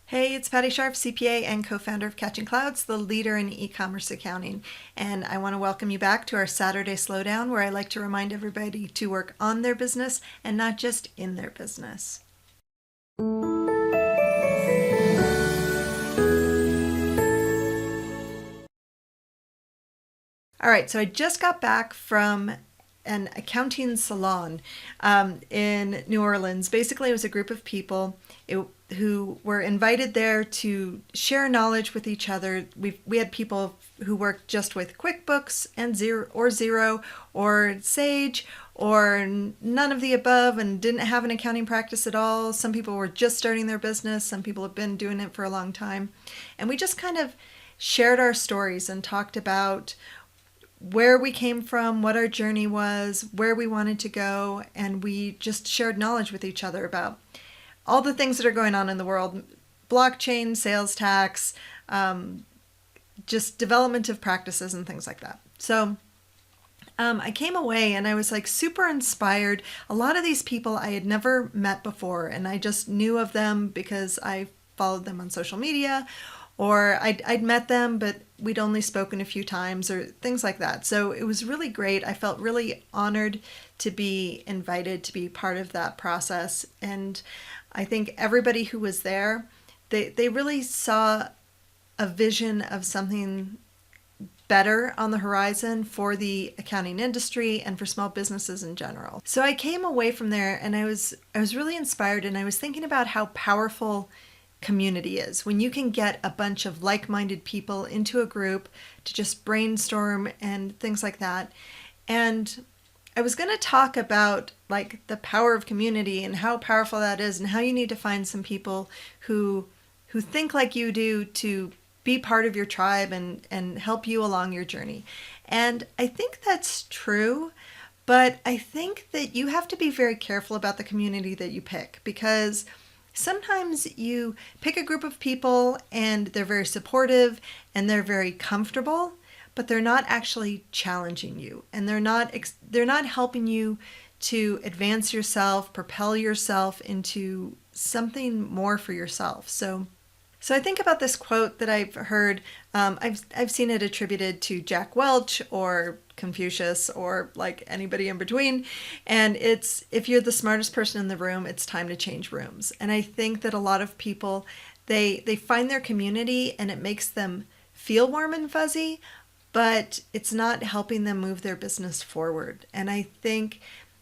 Hey, it's Patti Scharf, CPA and co-founder of Catching Clouds, the leader in e-commerce accounting. And I want to welcome you back to our Saturday Slowdown, where I like to remind everybody to work on their business and not just in their business. All right, so I just got back from an accounting salon in New Orleans. Basically, it was a group of people who were invited there to share knowledge with each other. We had people who worked just with QuickBooks and Xero or Sage or none of the above and didn't have an accounting practice at all. Some people were just starting their business. Some people have been doing it for a long time. And we just kind of shared our stories and talked about where we came from, what our journey was, where we wanted to go, and we just shared knowledge with each other about all the things that are going on in the world: blockchain, sales tax, just development of practices and things like that. So I came away and I was like super inspired. A lot of these people I had never met before, and I just knew of them because I followed them on social media, or I'd met them, but we'd only spoken a few times or things like that. So it was really great. I felt really honored to be invited to be part of that process. And I think everybody who was there, they really saw a vision of something better on the horizon for the accounting industry and for small businesses in general. So I came away from there and I was really inspired, and I was thinking about how powerful community is when you can get a bunch of like-minded people into a group to just brainstorm and things like that. And I was going to talk about like the power of community and how powerful that is, and how you need to find some people who think like you do to be part of your tribe and help you along your journey. And I think that's true, but I think that you have to be very careful about the community that you pick, because sometimes you pick a group of people and they're very supportive and they're very comfortable, but they're not actually challenging you, and they're not helping you to advance yourself, propel yourself into something more for yourself. So I think about this quote that I've heard. I've seen it attributed to Jack Welch or Confucius or like anybody in between. And it's, if you're the smartest person in the room, it's time to change rooms. And I think that a lot of people, they find their community and it makes them feel warm and fuzzy, but it's not helping them move their business forward. And I think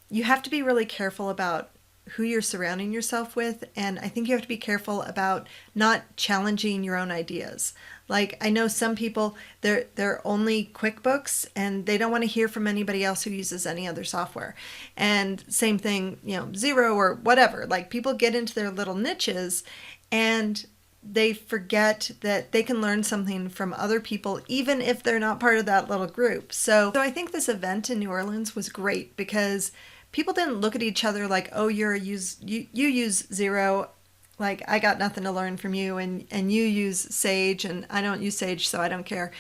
you have to be really careful about who you're surrounding yourself with. And I think you have to be careful about not challenging your own ideas. Like, I know some people, they're only QuickBooks and they don't want to hear from anybody else who uses any other software. And same thing, Xero or whatever. Like, people get into their little niches and they forget that they can learn something from other people, even if they're not part of that little group. So I think this event in New Orleans was great because people didn't look at each other like, oh, you use Xero, like I got nothing to learn from you, and you use Sage and I don't use Sage, so I don't care.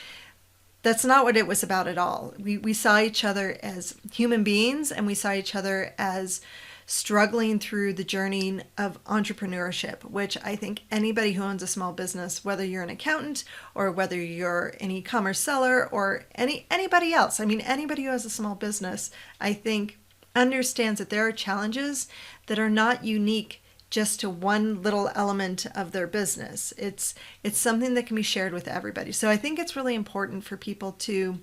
That's not what it was about at all. We saw each other as human beings, and we saw each other as struggling through the journey of entrepreneurship, which I think anybody who owns a small business, whether you're an accountant or whether you're an e-commerce seller or anybody else, I mean, anybody who has a small business, I think understands that there are challenges that are not unique just to one little element of their business. It's something that can be shared with everybody. So I think it's really important for people to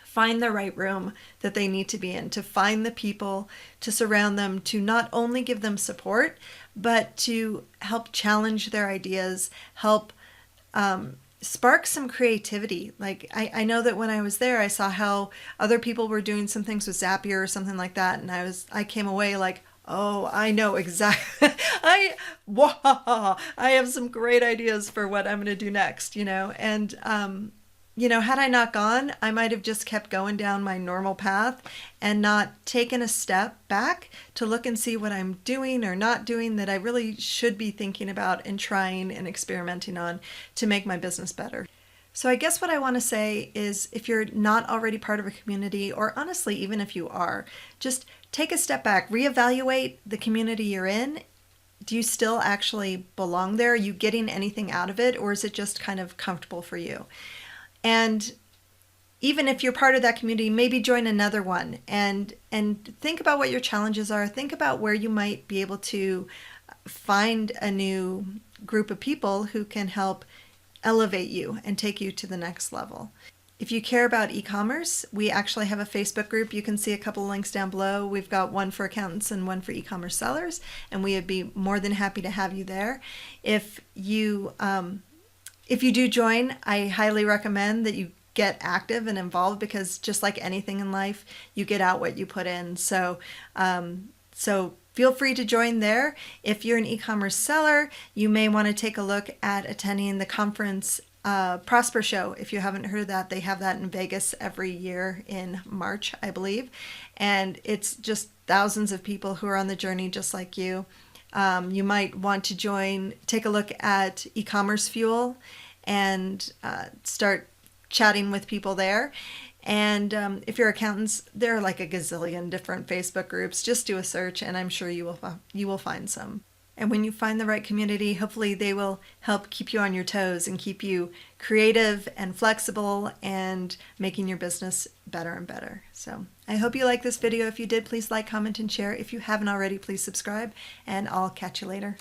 find the right room that they need to be in, to find the people to surround them, to not only give them support, but to help challenge their ideas, help spark some creativity. Like I know that when I was there, I saw how other people were doing some things with Zapier or something like that, and I came away like, oh, I know exactly. I have some great ideas for what I'm going to do next, and had I not gone, I might have just kept going down my normal path and not taken a step back to look and see what I'm doing or not doing that I really should be thinking about and trying and experimenting on to make my business better. So I guess what I want to say is, if you're not already part of a community, or honestly, even if you are, just take a step back, reevaluate the community you're in, do you still actually belong there? Are you getting anything out of it, or is it just kind of comfortable for you? And even if you're part of that community, maybe join another one and think about what your challenges are. Think about where you might be able to find a new group of people who can help elevate you and take you to the next level. If you care about e-commerce, we actually have a Facebook group. You can see a couple links down below. We've got one for accountants and one for e-commerce sellers, and we would be more than happy to have you there. If you do join, I highly recommend that you get active and involved, because just like anything in life, you get out what you put in. So feel free to join there. If you're an e-commerce seller, you may want to take a look at attending the conference Prosper Show. If you haven't heard of that, they have that in Vegas every year in March, I believe. And it's just thousands of people who are on the journey just like you. You might want to take a look at e-commerce Fuel and start chatting with people there. And if you're accountants, there are like a gazillion different Facebook groups. Just do a search and I'm sure you will find some. And when you find the right community, hopefully they will help keep you on your toes and keep you creative and flexible and making your business better and better. So I hope you like this video. If you did, please like, comment, and share. If you haven't already, please subscribe, and I'll catch you later.